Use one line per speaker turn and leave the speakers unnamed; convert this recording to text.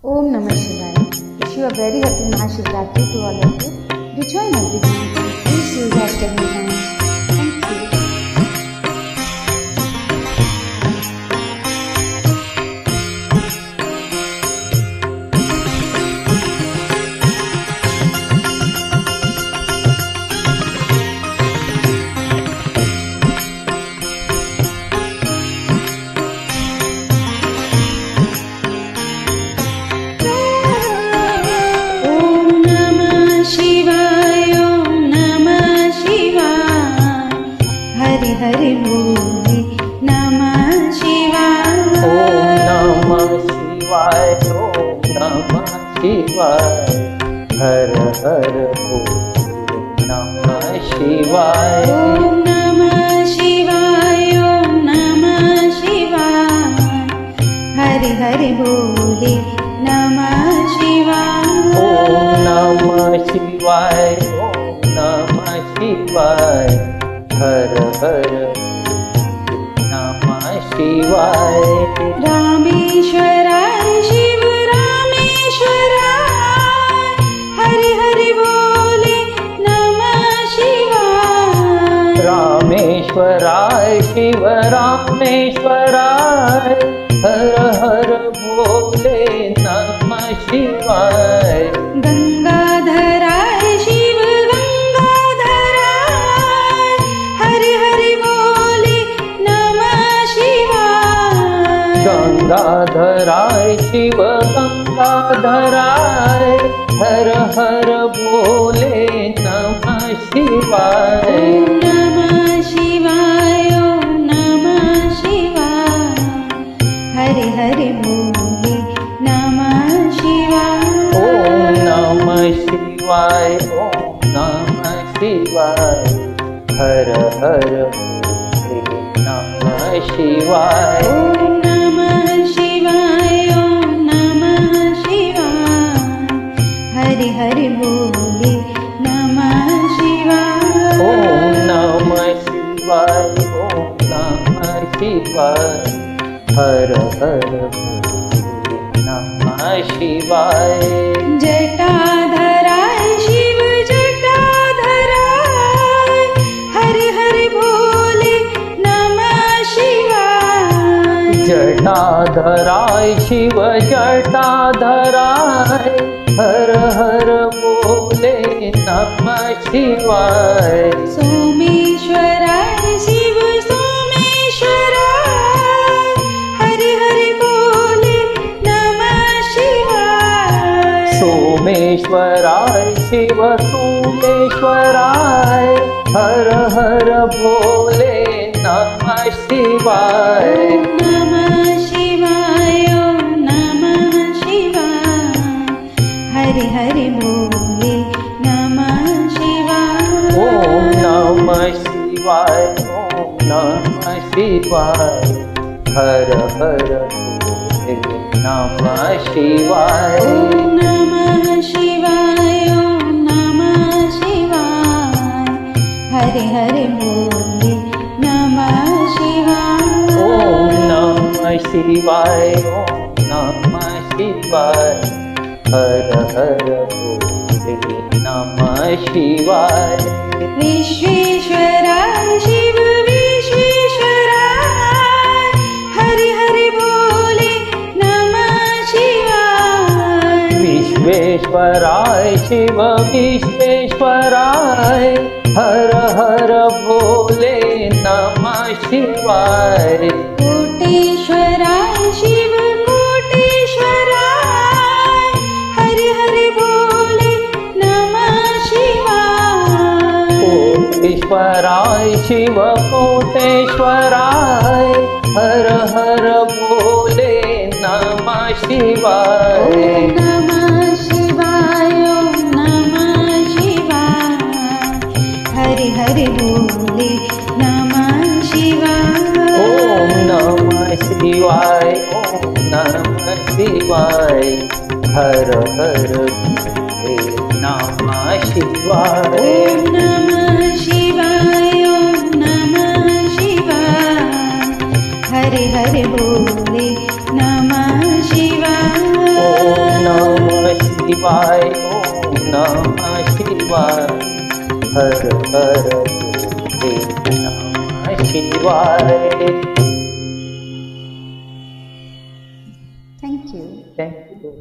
Om Namah Shivaya. Wish you a very happy Mahashivratri to all of you. Do join everyone. Please use hashtag Nihansh. Thank you.
Hari बोले नमः शिवाय।
ओम नमः शिवाय, ओम नमः शिवाय, हर हर बोले नमः शिवाय।
ओम नमः शिवाय, ओम नमः शिवाय, हरि हरि बोले नमः शिवाय।
ओम नमः शिवाय, ओम नमः शिवाय, हर हर नमः शिवाय।
रामेश्वराय शिव रामेश्वराय, हरि हरि बोले नमः शिवाय।
रामेश्वराय शिव रामेश्वराय, हर हर बोले नमः शिवाय।
गंगाधराय शिव गंगाधराय, हरि हरि बोले नमः शिवाय।
गंगाधराय शिव गंगाधराय, हर हर बोले नमः शिवाय।
ओम नमः शिवाय, ओम नमः शिवाय, हरि हरि बोले नमः शिवाय।
ओम नमः शिवाय, ओम नमः शिवाय, हर हर बोले नमः शिवाय।
ओम नमः शिवाय, ओम नमः शिवाय, हरि हरि बोले नमः शिवाय।
ओम नमः शिवाय, ओम नमः शिवाय, हर हर बोले नमः शिवाय।
जटाधराय शिव जटाधराय, हरि हरि बोले नमः शिवाय।
जटाधराय शिव जटाधराय, हर हर बोले नमः शिवाय।
सोमेश्वराय शिव सोमेश्वराय, हरि हरि बोले नमः शिवाय।
सोमेश्वराय शिव सोमेश्वराय, हर हर बोले नमः शिवाय।
ओम नमः शिवाय, ओम नमः शिवाय, हरि हरि बोले नमः शिवाय।
ओम नमः शिवाय, ओम नमः शिवाय, हर हर बोले नमः शिवाय।
ओम नमः शिवाय, ओम नमः शिवाय, हरि हरि बोले नमः शिवाय।
ओम नमः शिवाय, ओम नमः शिवाय, हर हर बोले नमः शिवाय।
विश्वेश्वराय शिव विश्वेश्वराय, हरि हरि बोले नमः शिवाय।
विश्वेश्वराय शिव विश्वेश्वराय, हर हर बोले नमः शिवाय।
कोटेश्वराय शिव कोटेश्वराय, हरि हरि बोले नमः शिवाय।
कोटेश्वराय शिव कोटेश्वराय, हर हर बोले नमः शिवाय।
ओम नमः शिवाय, ओम नमः शिवाय, हरि हरि बोले नमः शिवाय।
ओम नमः शिवाय, ओम नमः शिवाय, हर हर बोले नमः शिवाय।
ओम नमः शिवाय, ओम नमः शिवाय, हरि हरि बोले नमः शिवाय।
ओम शिवाय ओम नमः शिवाय हर हर भोले नमः शिवाय.
Thank you.
Thank you.